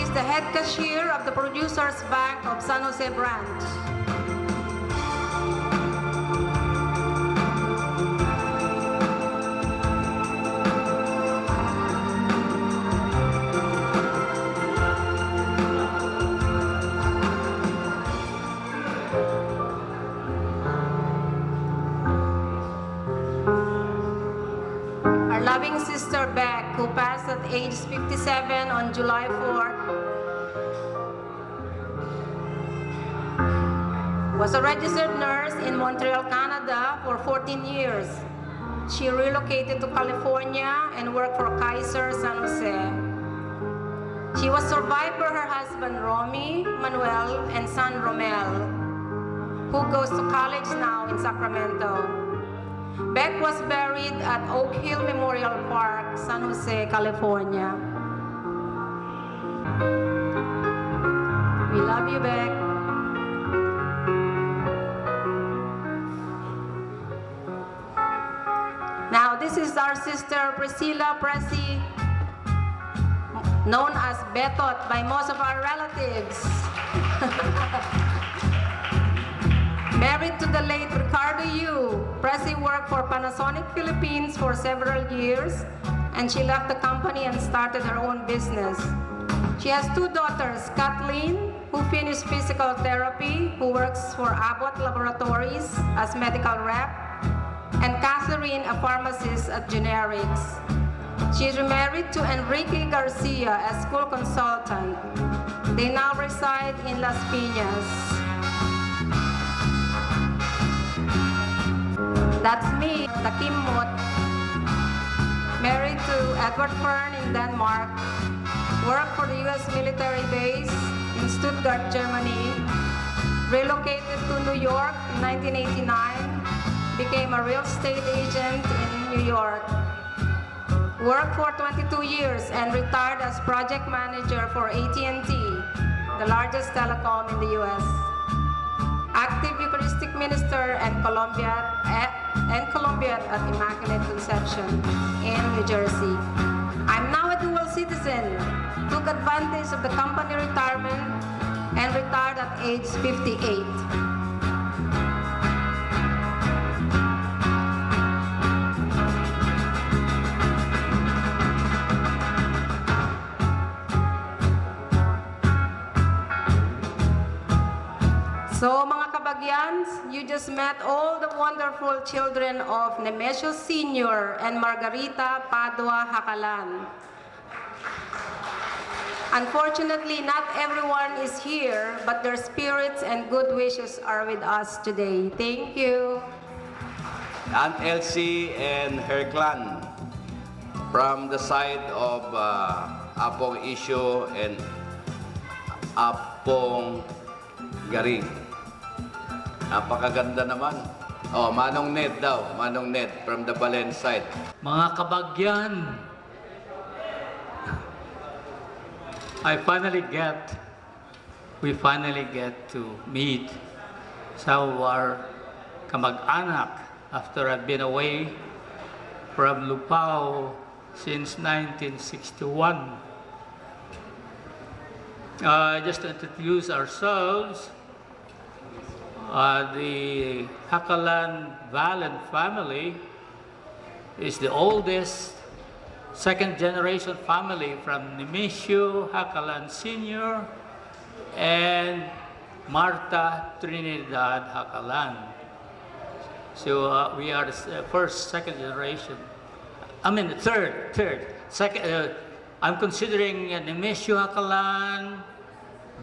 is the head cashier of the Producers Bank of San Jose branch. Our loving sister Beck, who passed at age 57 on July 4th, was a registered nurse in Montreal, Canada for 14 years. She relocated to California and worked for Kaiser San Jose. She was survived by her husband Romy, Manuel, and son Romel, who goes to college now in Sacramento. Beck was buried at Oak Hill Memorial Park, San Jose, California. We love you, Beck. Now, this is our sister Priscilla Pressy, known as Betot by most of our relatives. Married to the late Ricardo Yu, Pressy worked for Panasonic Philippines for several years, and she left the company and started her own business. She has two daughters, Kathleen, who finished physical therapy, who works for Abbott Laboratories as medical rep, and Catherine, a pharmacist at Generics. She is remarried to Enrique Garcia, a school consultant. They now reside in Las Piñas. That's me, the Kim Mot, married to Edward Fern in Denmark, worked for the U.S. military base in Stuttgart, Germany, relocated to New York in 1989, became a real estate agent in New York, worked for 22 years and retired as project manager for AT&T, the largest telecom in the U.S. Active Eucharistic minister and Columbiad at Immaculate Conception in New Jersey. I'm now a dual citizen, took advantage of the company retirement and retired at age 58. So mga kabagyans, you just met all the wonderful children of Nemesio Sr. and Margarita Padua Hakalan. Unfortunately, not everyone is here, but their spirits and good wishes are with us today. Thank you. Aunt Elsie and her clan from the side of Apong Isyo and Apong Garing. Napakaganda naman. Oh, Manong Ned daw. Manong Ned from the Balen side. Mga kabagyan, we finally get to meet some of our kamag-anak after I've been away from Lupao since 1961. Just to introduce ourselves, the Hakalan Valen family is the oldest second-generation family from Nemesio Hakalan Sr. and Marta Trinidad Hakalan. So we are the first, second generation. I mean, third. Second, I'm considering Nemesio Hakalan,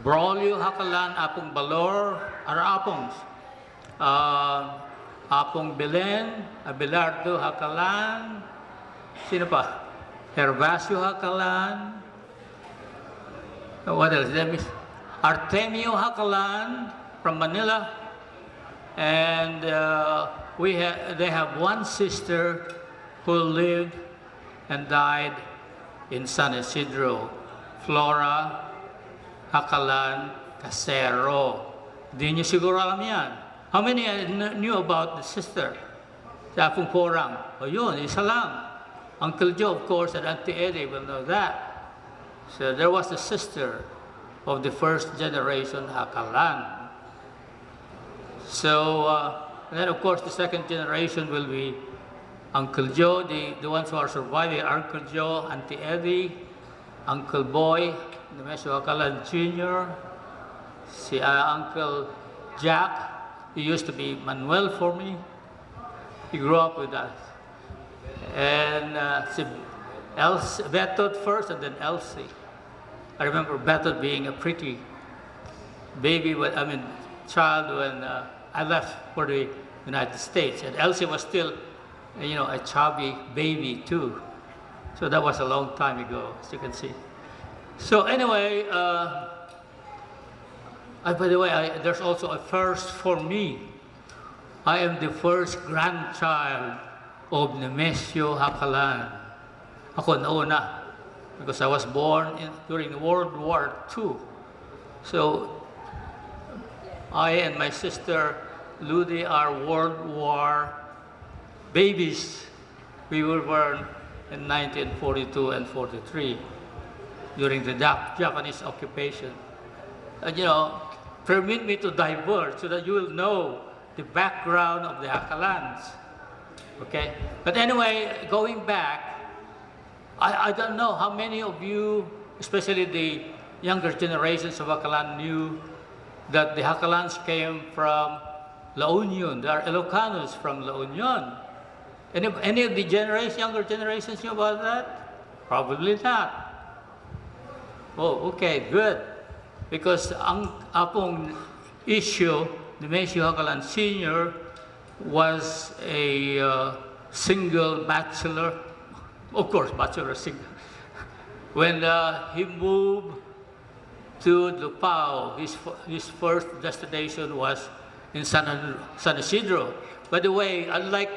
Braulio Hakalan, Apong Balor, our Apongs. Apong Belen, Abelardo Hakalan, sino pa? Hervasio Hakalan. What else? Artemio Hakalan from Manila. And they have one sister who lived and died in San Isidro, Flora Hakalan Casero. Di niyo siguro alam yan. How many knew about the sister? Sa Apong Porang. O yun, isa lang. Uncle Joe, of course, and Auntie Eddie will know that. So there was a sister of the first generation Hakalan. So, then of course the second generation will be Uncle Joe, the ones who are surviving, Uncle Joe, Auntie Eddie, Uncle Boy, Nemesio Hakalan Jr., si Uncle Jack, he used to be Manuel for me. He grew up with us. And si Elsie, Beto first and then Elsie. I remember Beto being a pretty baby, child when I left for the United States. And Elsie was still, a chubby baby too. So that was a long time ago, as you can see. So anyway, by the way, there's also a first for me. I am the first grandchild of Nemesio Hakalan. Ako nauna, because I was born during World War II. So I and my sister Ludi are World War babies. We were born in 1942 and 43 during the Japanese occupation. Permit me to diverge so that you will know the background of the Hakalans. Okay? But anyway, going back, I don't know how many of you, especially the younger generations of Hakalan, knew that the Hakalans came from La Union. They are Ilocanos from La Union. Any of the younger generations knew about that? Probably not. Oh, okay, good. Because ang apong issue, Nemesio Hakalan Sr. was a single bachelor, of course, bachelor single. When he moved to Lupao, his first destination was in San Isidro. By the way, unlike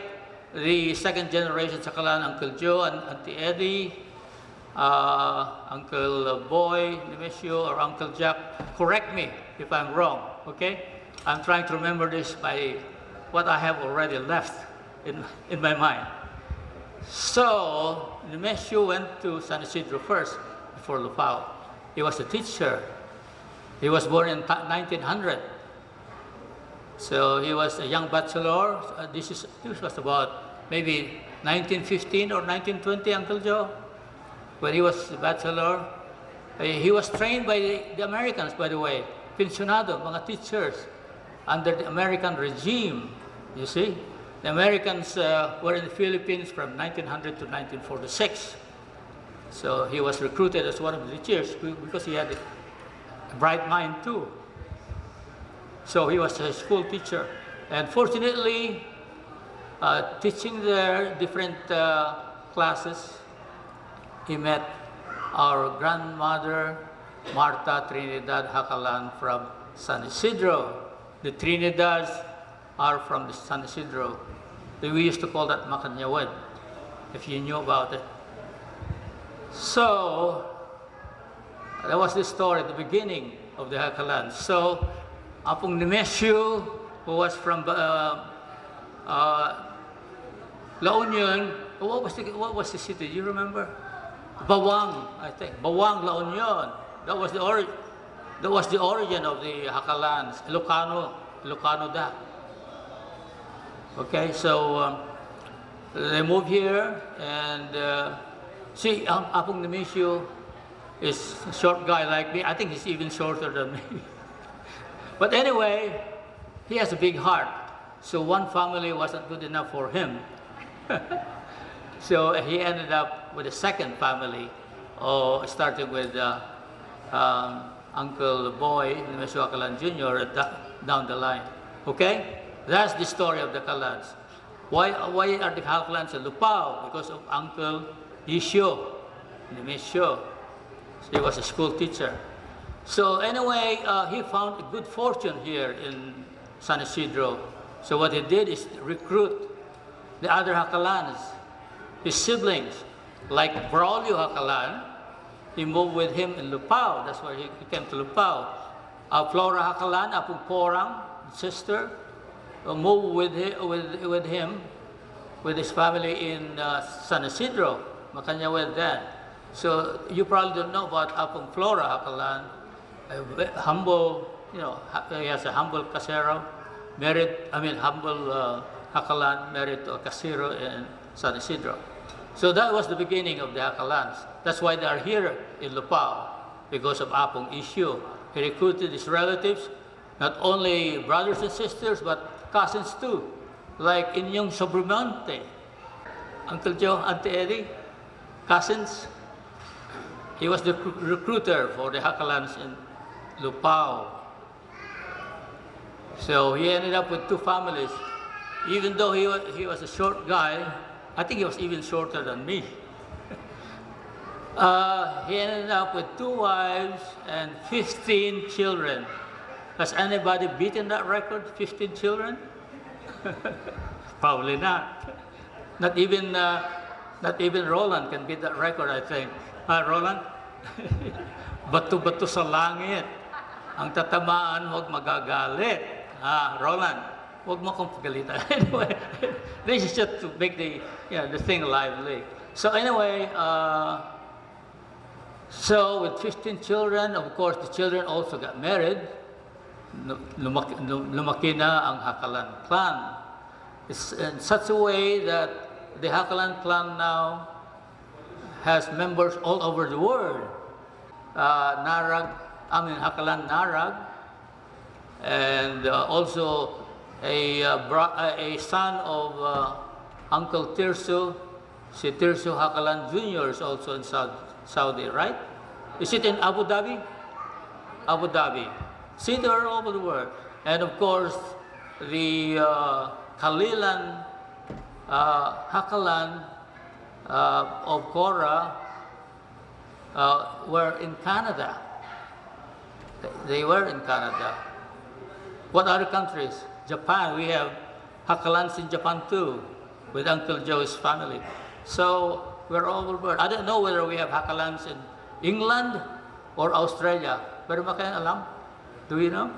the second generation Hakalan, Uncle Joe and Auntie Eddie, Uncle Boy, Nemesio, or Uncle Jack, correct me if I'm wrong, okay? I'm trying to remember this by what I have already left in my mind. So, Nemesio went to San Isidro first, before Lupao. He was a teacher. He was born in 1900. So he was a young bachelor. This was about maybe 1915 or 1920, Uncle Joe, when he was a bachelor. He was trained by the Americans, by the way, pensionado, mga teachers, under the American regime, you see. The Americans were in the Philippines from 1900 to 1946. So he was recruited as one of the teachers because he had a bright mind too. So he was a school teacher. And fortunately, teaching their different classes, he met our grandmother, Marta Trinidad Hakalan from San Isidro. The Trinidads are from the San Isidro. We used to call that Macanyawad, if you knew about it. So, that was the story at the beginning of the Hakalan. So, Apong Nemesio, who was from La Union, what was the city? Do you remember? Bawang, I think. Bawang, La Union. That was the origin of the Hakalans. Ilocano da. Okay, so they moved here, and see, Apong Nemesio is a short guy like me. I think he's even shorter than me. But anyway, he has a big heart. So one family wasn't good enough for him. So he ended up with a second family, starting with Uncle Boy, Nemesio Hakalan Jr., down the line. Okay? That's the story of the Hakalans. Why are the Hakalans in Lupao? Because of Uncle Isyo, Nemesio. He was a school teacher. So anyway, he found a good fortune here in San Isidro. So what he did is recruit the other Hakalans, his siblings, like Braulio Hakalan. He moved with him in Lupao. That's why he came to Lupao. Flora Hakalan, Apong Porang, sister, moved with him, with his family in San Isidro, Macanyawed then. So you probably don't know about Apong Flora Hakalan. humble, he has a humble casero, humble Hakalan married to a casero in San Isidro. So that was the beginning of the Hakalans. That's why they are here in Lupao, because of Apong issue. He recruited his relatives, not only brothers and sisters, but cousins too, like Inyong Sobrimonte, Uncle Joe, Auntie Eddie, cousins. He was the recruiter for the Hakalans in Lupao. So he ended up with 2 families. Even though he was a short guy, I think he was even shorter than me. He ended up with 2 wives and 15 children. Has anybody beaten that record, 15 children? Probably not. Not even Roland can beat that record, I think. Roland? Bato-bato sa langit. Ang tatamaan, huwag magagalit. Roland, huwag mo akong pagalitan. Anyway, this is just to make the thing lively. So anyway, so with 15 children, of course, the children also got married. Lumaki na ang Hakalan clan. It's in such a way that the Hakalan clan now has members all over the world. Hakalan Narag, and also a son of Uncle Tirso, si Tirso Hakalan Jr. is also in Saudi, right? Is it in Abu Dhabi? Abu Dhabi. See, they're all over the world. And of course, the Kalilan Hakalan of Korah were in Canada. They were in Canada. What other countries? Japan. We have Hakalans in Japan too, with Uncle Joe's family. So we're all over the world. I don't know whether we have Hakalans in England or Australia. Pero ba kayong alam? Do you know?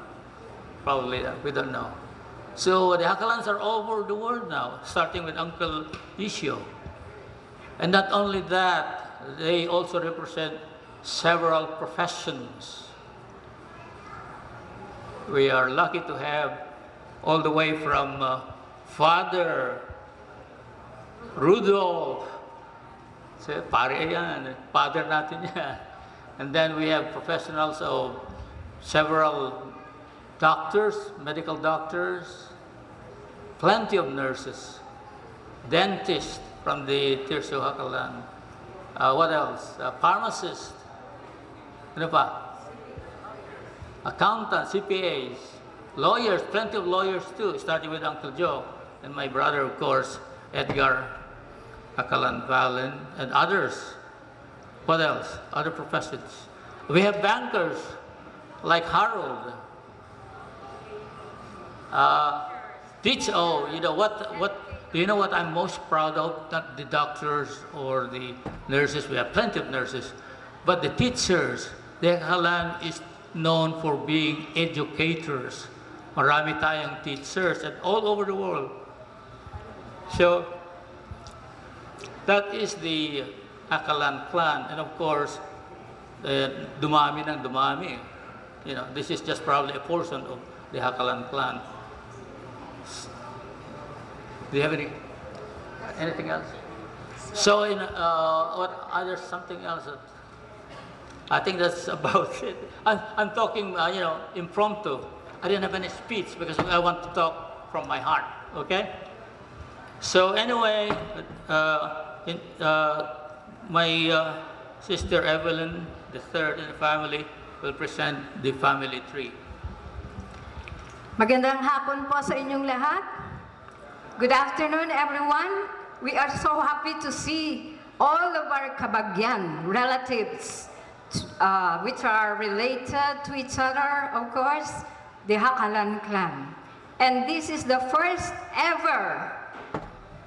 Probably not. We don't know. So the Hakalans are all over the world now, starting with Uncle Isio. And not only that, they also represent several professions. We are lucky to have all the way from Father Rudolph. So, pare yan, father natin yan. And then we have professionals of several doctors, medical doctors, plenty of nurses, dentists from the Tirso Hakalan. What else? Pharmacists. Ano pa? Accountants, CPAs, lawyers, plenty of lawyers too, starting with Uncle Joe and my brother, of course, Edgar Hakalan Valen, and others. What else? Other professions. We have bankers like Harold. You know what? Do you know what I'm most proud of? Not the doctors or the nurses. We have plenty of nurses, but the teachers. The Hakalan is known for being educators. Marami tayong teachers and all over the world. So that is the Hakalan clan, and of course, dumami ng dumami. You know, this is just probably a portion of the Hakalan clan. Do you have anything else? So, there's something else. I think that's about it. I'm talking, impromptu. I didn't have any speech because I want to talk from my heart. Okay. So anyway, my sister Evelyn, the third in the family, will present the family tree. Magandang hapon po sa inyong lahat. Good afternoon, everyone. We are so happy to see all of our Kabagyan relatives, which are related to each other, of course, the Hakalan clan. And this is the first ever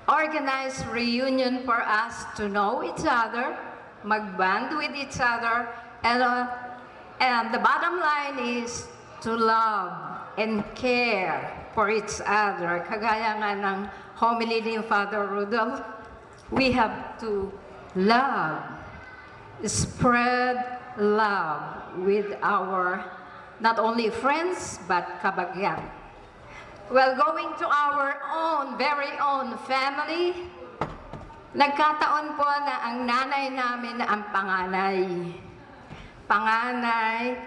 organized reunion for us to know each other, magband with each other, and the bottom line is to love and care for each other. Kagaya nga ng homily ni Father Rudolph, we have to love, spread love with our not only friends but kabagyan. Well, going to our own, very own family, nagkataon po na ang nanay namin ang panganay. Panganay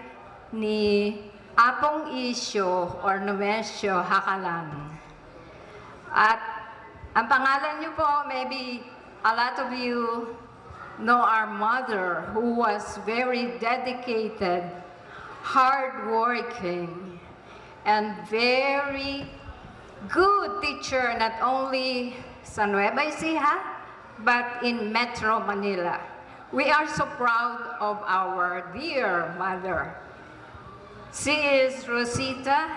ni Apong Isyo or Nomesio Hakalan. At ang pangalan niyo po, maybe a lot of you know our mother who was very dedicated, hardworking, and very good teacher not only sa Nueva Ecija, but in Metro Manila. We are so proud of our dear mother. She is Rosita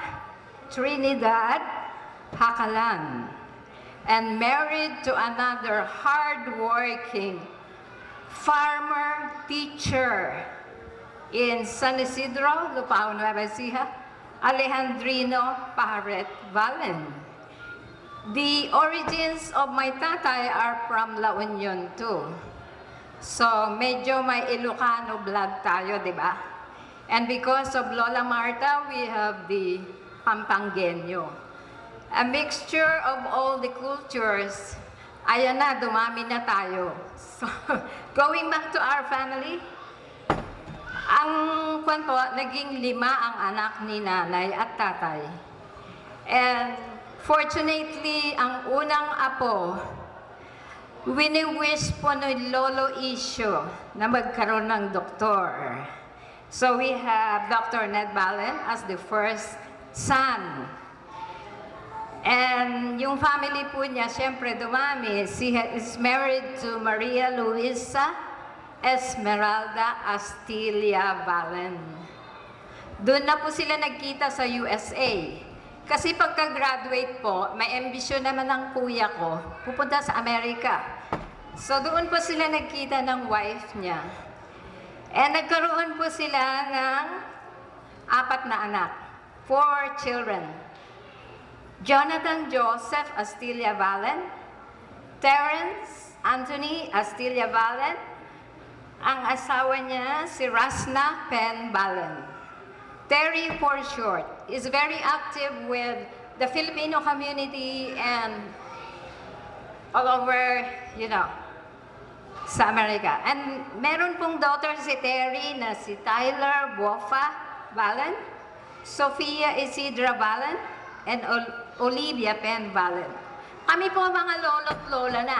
Trinidad Hakalan, and married to another hardworking farmer teacher in San Isidro, Lupao, Nueva Ecija, Alejandrino Pajaret Valen. The origins of my tatay are from La Union too. So medyo may Ilocano blood tayo, di ba? And because of Lola Marta, we have the Pampangueño. A mixture of all the cultures. Ayan na, dumami na tayo. So, going back to our family, ang kwan po, naging 5 ang anak ni nanay at tatay. And fortunately, ang unang apo, wini-wish po ni Lolo Isyo na magkaroon ng doktor. So we have Dr. Ned Balen as the first son. And yung family po niya, siyempre dumami. She is married to Maria Luisa Esmeralda Astilla Balen. Doon na po sila nagkita sa USA. Kasi pagka-graduate po, may ambisyon naman ng kuya ko, pupunta sa Amerika. So doon po sila nagkita ng wife niya. And nagkaroon po sila ng 4 na anak, 4 children. Jonathan Joseph Astilla Valen, Terence Anthony Astilla Valen, ang asawa niya si Rasna Pen Valen. Terry for short, is very active with the Filipino community and all over, you know, sa Amerika. And meron pong daughter si Terry na si Tyler Bofa Valen, Sofia Isidra Valen, and Olivia Pen Valen. Kami po mga lolo't lola na.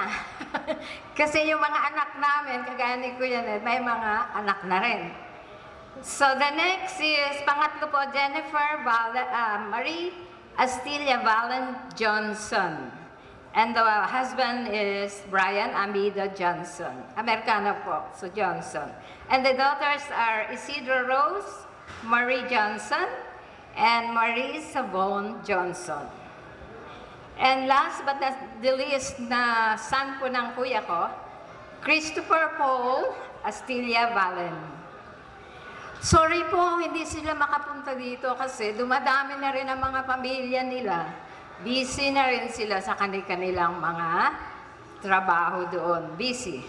Kasi yung mga anak namin, kagaya ni Kuya Ned, may mga anak na rin. So the next is, pangatlo po, Jennifer Marie Astilla Valen Johnson. And the husband is Brian Amido Johnson. Americano po, so Johnson. And the daughters are Isidro Rose, Marie Johnson, and Marie Savon Johnson. And last but not the least na son po ng kuya ko, Christopher Paul Astilla Valen. Sorry po, hindi sila makapunta dito kasi dumadami na rin ang mga pamilya nila. Busy na rin sila sa kanilang mga trabaho doon. Busy.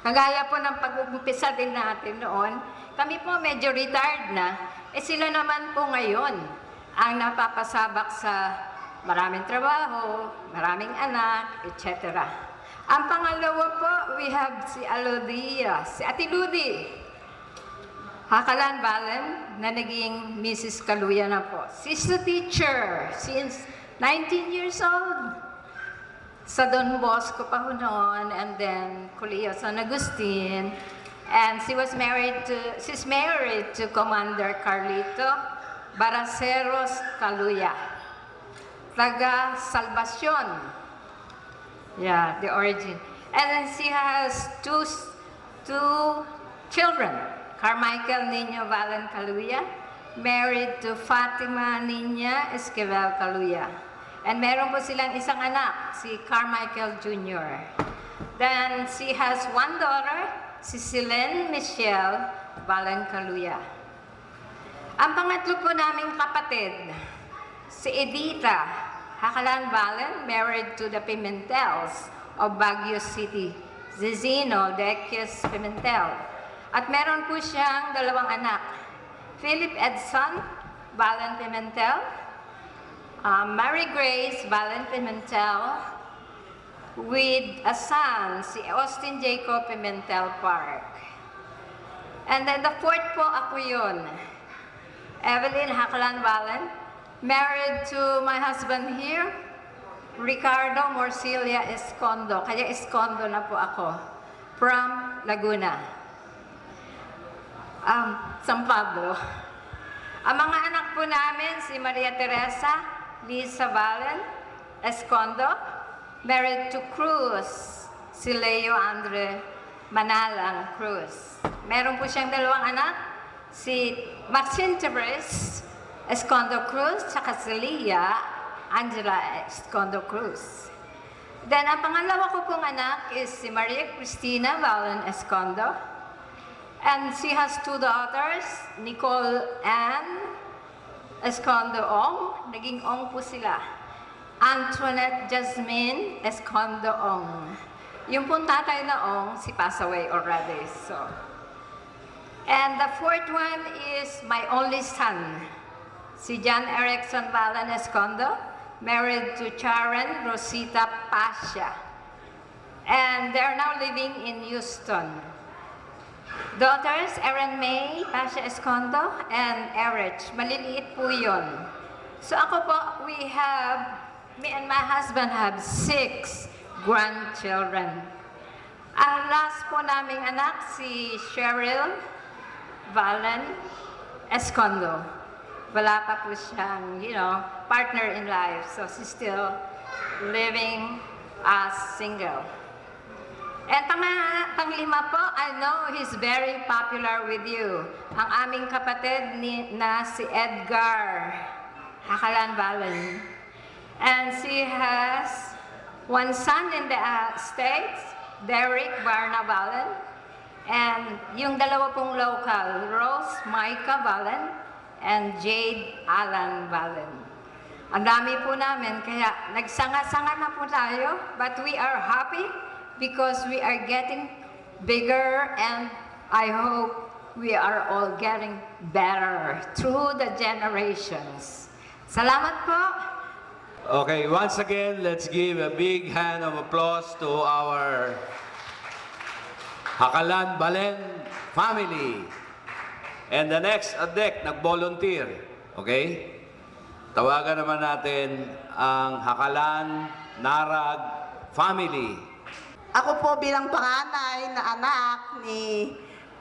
Kagaya po ng pag-umpisa din natin noon, kami po medyo retired na, sila naman po ngayon ang napapasabak sa maraming trabaho, maraming anak, etc. Ang pangalawa po, we have si Alodia, si Ate Ludi Hakalan Valen, na naging Mrs. Kaluya na po. She's a teacher since 19 years old. Sa Don Bosco pa ho noon, and then Colegio San Agustin. And she's married to Commander Carlito Baraceros Kaluya, taga Salvacion. Yeah, the origin. And then she has two children. Carmichael Niño Valen Kaluya, married to Fatima Niña Esquivel Kaluya. And meron po silang isang anak, si Carmichael Jr. Then she has one daughter, si Silene Michelle Valen Kaluya. Ang pangatlo po naming kapatid, si Edita Hakalan Valen, married to the Pimentels of Baguio City, Zizino Deques Pimentel. At meron po siyang dalawang anak, Philip Edson Valen Pimentel, Mary Grace Valen Pimentel, with a son, si Austin Jacob Pimentel Park. And then the fourth po, ako yun. Evelyn Haklan Valen, married to my husband here, Ricardo Morcilia Escondo. Kaya Escondo na po ako, from Laguna. San Pablo. Ang mga anak po namin, si Maria Teresa Lisa Valen Escondo, married to Cruz, si Leo Andre Manalang Cruz. Meron po siyang dalawang anak, si Maxine Tebres Escondo Cruz, tsaka si Leah Angela Escondo Cruz. Then, ang pangalawa ko pong anak is si Maria Cristina Valen Escondo. And she has two daughters, Nicole Ann Escondo Ong. Naging Ong po sila. Antoinette Jasmine Escondo Ong. Yung pong tatay na Ong, she passed away already. So. And the fourth one is my only son, si John Erickson Valen Escondo, married to Sharon Rosita Pasha. And they're now living in Houston. Daughters, Erin May Pasha Escondo and Erich. Maliliit po yun. So ako po, me and my husband have 6 grandchildren. Ang last po naming anak, si Cheryl Valen Escondo. Wala pa po siyang, partner in life. So she's still living as single. And panglima po, I know he's very popular with you. Ang aming kapatid na si Edgar Hakalan Valen. And she has one son in the States, Derek Barna Valen. And yung dalawa pong local, Rose Micah Valen and Jade Alan Valen. Ang dami po namin, kaya nagsanga-sanga na po tayo, but we are happy because we are getting bigger and I hope we are all getting better through the generations. Salamat po. Okay, once again, let's give a big hand of applause to our Hakalan Valen family. And the next adek, nag-volunteer. Okay? Tawagan naman natin ang Hakalan Narag family. Ako po bilang panganay na anak ni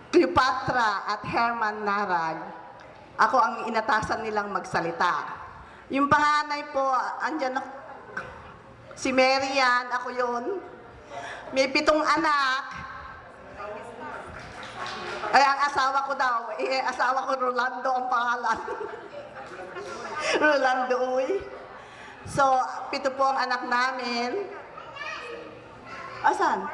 Cleopatra at Herman Narag, ako ang inatasan nilang magsalita. Yung panganay po, andyan ako, si Marian, ako yun. May 7 anak. Ay, ang asawa ko daw, asawa ko Rolando ang pangalan. Rolando Uy. So, 7 po ang anak namin. Asan?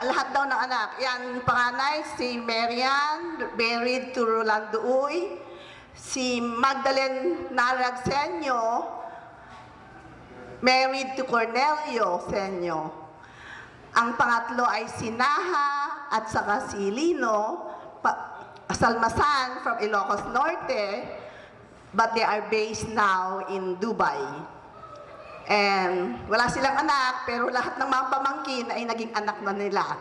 Lahat daw ng anak. Yan, panganay, si Marian, married to Rolando Uy. Si Magdalene Narag Senyo, married to Cornelio Senyo. Ang pangatlo ay si Naha at saka si Lino Salmasan from Ilocos Norte, but they are based now in Dubai. And wala silang anak, pero lahat ng mga pamangkin ay naging anak na nila.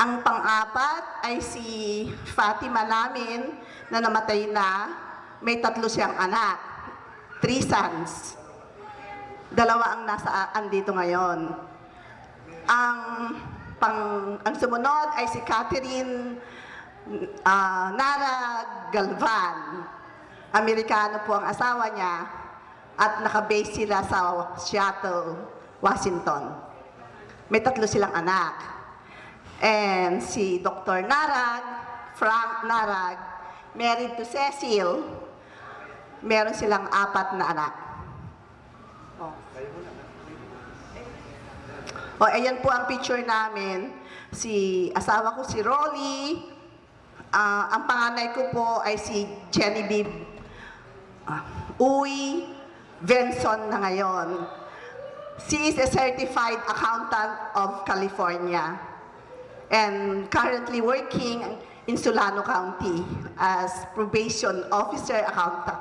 Ang pang-apat ay si Fatima namin na namatay na, may 3 siyang anak, 3 sons. 2 ang andito ngayon. Ang sumunod ay si Catherine Nara Galvan. Amerikano po ang asawa niya. At naka-base sila sa Seattle, Washington. May 3 silang anak. And si Dr. Narag, Frank Narag, married to Cecil, meron silang 4 na anak. Ayan po ang picture namin. Si asawa ko si Rolly. Ang panganay ko po ay si Genevieve Uy Benson na ngayon. She is a certified accountant of California. and currently working in Solano County as probation officer accountant.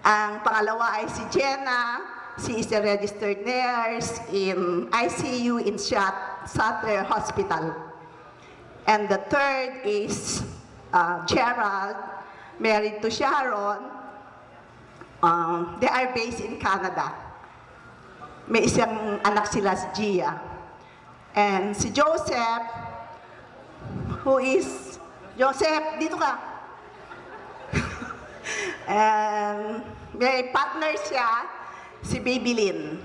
Ang pangalawa ay si Jenna. She is a registered nurse in ICU in Sutter Hospital. And the third is Gerald, married to Sharon. They are based in Canada. May isang anak sila, si Gia. And si Joseph, Joseph, dito ka. And may partner siya, si Baby Lynn.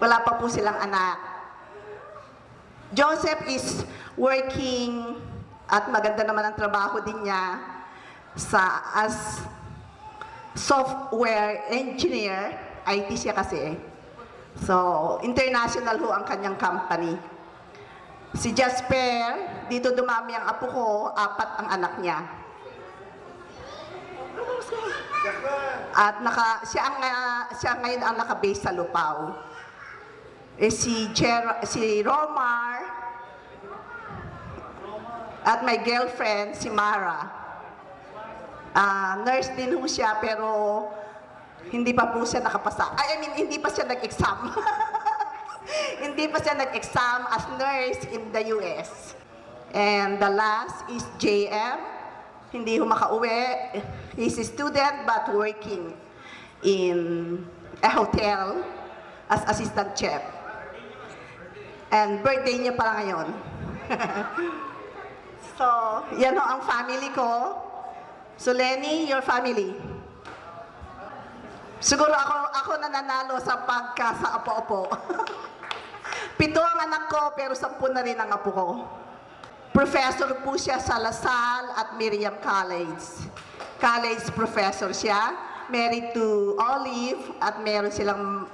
Wala pa po silang anak. Joseph is working at maganda naman ang trabaho din niya as software engineer. IT siya kasi. So, international ho ang kanyang company. Si Jasper, dito dumami ang apo ko, 4 ang anak niya. At siya ngayon ang naka-base sa Lupao. Si Romar, at my girlfriend, si Mara. Nurse din ho siya, pero hindi pa po siya nakapasa. Hindi pa siya nag-exam. Hindi pa siya nag-exam as nurse in the US. And the last is JM. Hindi ho makauwi. He's a student but working in a hotel as assistant chef. And birthday niya pala ngayon. So, yan ho ang family ko. So, Lenny, your family. Siguro ako nananalo sa sa apo-apo. 7 ang anak ko, pero 10 na rin ang apo ko. Professor po siya sa LaSalle at Miriam College. College professor siya. Married to Olive at meron silang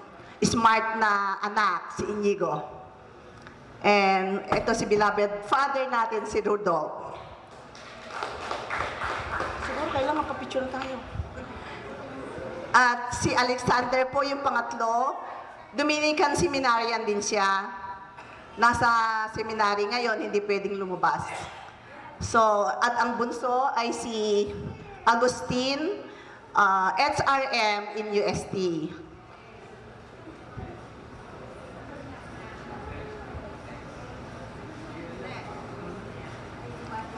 smart na anak, si Inigo. And ito si beloved father natin, si Rodolfo. Siguro kailangan makapicture tayo. At si Alexander po yung pangatlo. Dominican seminarian din siya. Nasa seminary ngayon, hindi pwedeng lumabas. So, at ang bunso ay si Agustin, HRM in UST.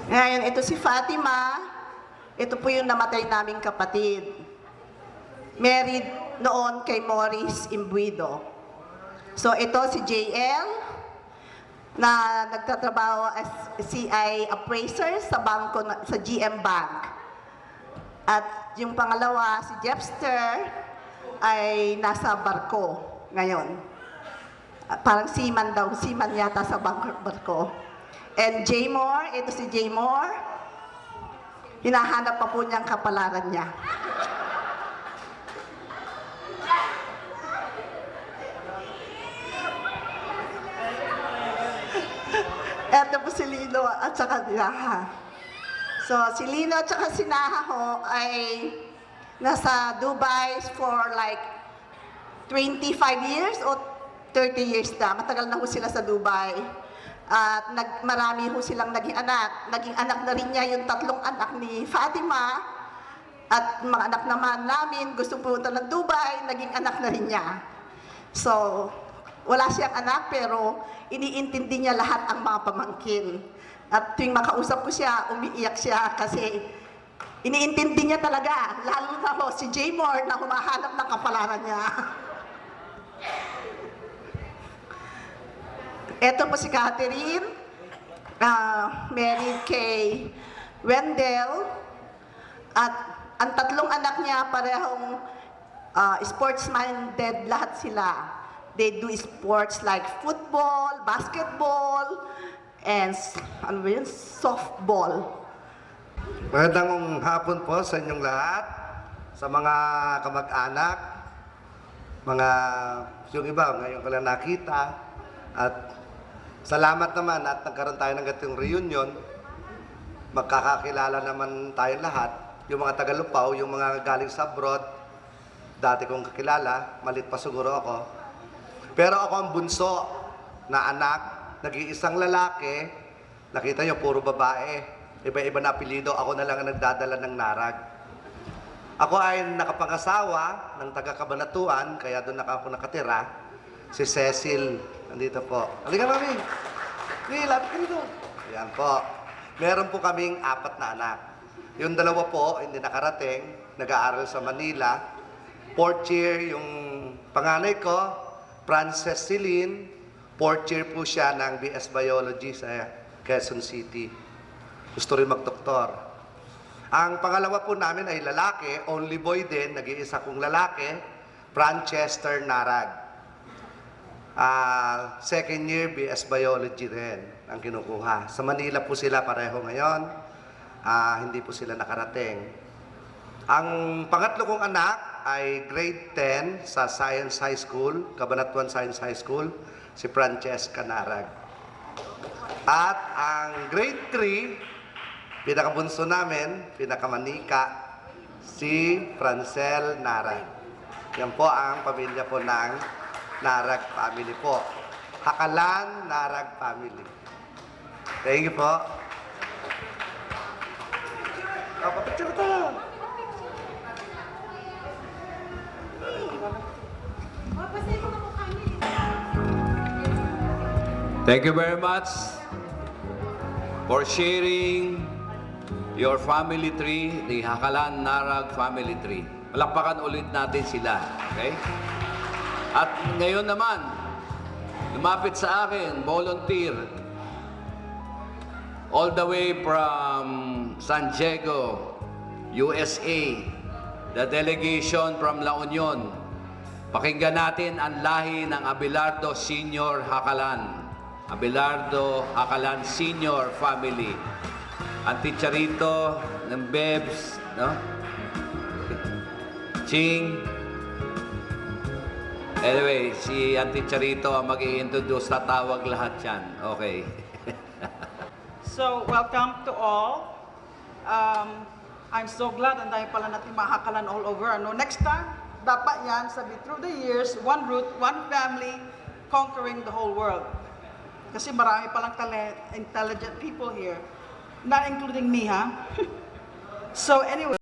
Ngayon, ito si Fatima. Ito po yung namatay naming kapatid. Married noon kay Morris Imbuido. So, ito si JL, na nagtatrabaho as CI appraiser sa bangko sa GM Bank. At yung pangalawa, si Jeffster, ay nasa barko ngayon. Parang seaman yata sa barko. And Jaymore, ito si Jaymore, hinahanap pa po niyang kapalaran niya. Eto po si Lino at saka Naha. So, si Lino at saka si Naha ho ay nasa Dubai for like 25 years o 30 years na. Matagal na ho sila sa Dubai. At marami ho silang naging anak. Naging anak na rin niya yung 3 anak ni Fatima. At mga anak naman namin, gustong pumunta ng Dubai, naging anak na rin niya. So, wala siyang anak pero iniintindi niya lahat ang mga pamangkin. At tuwing makausap ko siya, umiiyak siya kasi iniintindi niya talaga. Lalo na ho si Jaymore na humahanap ng kapalaran niya. Ito po si Catherine, married kay Wendell. At ang 3 anak niya parehong sports-minded lahat sila. They do sports like football, basketball, and softball. Magandang hapon po sa inyong lahat, sa mga kamag-anak, yung iba ngayon ko lang nakita, at salamat naman at nagkaroon tayo ng ganitong reunion. Magkakakilala naman tayo lahat, yung mga taga-Lupao, yung mga galing sa abroad, dati kong kakilala, malit pa siguro ako. Pero ako ang bunso na anak nag-iisang lalaki, nakita nyo, puro babae. Iba-iba na apelido, ako na lang ang nagdadala ng narag. Ako ay nakapangasawa ng taga-Kabanatuan, kaya doon ako nakatira. Si Cecil, nandito po. Halika, mami. Hey, lapit ka dito. Ayan po. Meron po kaming 4 na anak. Yung 2 po, hindi nakarating, nag-aaral sa Manila. 4th year yung panganay ko, Frances Celine. 4th year po siya ng BS Biology sa Quezon City. Gusto rin magdoktor. Ang pangalawa po namin ay lalaki, only boy din, nag-iisa kong lalaki, Franchester Narag. 2nd year BS Biology rin ang kinukuha. Sa Manila po sila pareho ngayon, hindi po sila nakarating. Ang pangatlo kong anak ay grade 10 sa Science High School, Cabanatuan Science High School, si Francesca Narag. At ang grade 3, pinakabunso namin, pinakamanika, si Francel Narag. Yan po ang pamilya po ng Narag family po. Hakalan Narag family. Thank you po. Papapicture tayo. Thank you very much for sharing your family tree, the Hakalan Narag family tree. Palakpakan ulit natin sila. Okay? At ngayon naman, lumapit sa akin, volunteer, all the way from San Diego, USA, the delegation from La Union. Pakinggan natin ang lahi ng Abelardo Senior Hakalan. Abelardo Hakalan Senior Family. Ang Ticharito ng Bebs, no? Ching. Anyway, si Auntie Charito ang mag-i-introduce. Tatawag lahat yan. Okay. So, welcome to all. I'm so glad ang dahil pala natin mahakalan all over. Ano? Next time, dapat yan, sabi, through the years, one root, one family, conquering the whole world. Kasi marami palang intelligent people here, not including me, ha? So anyway,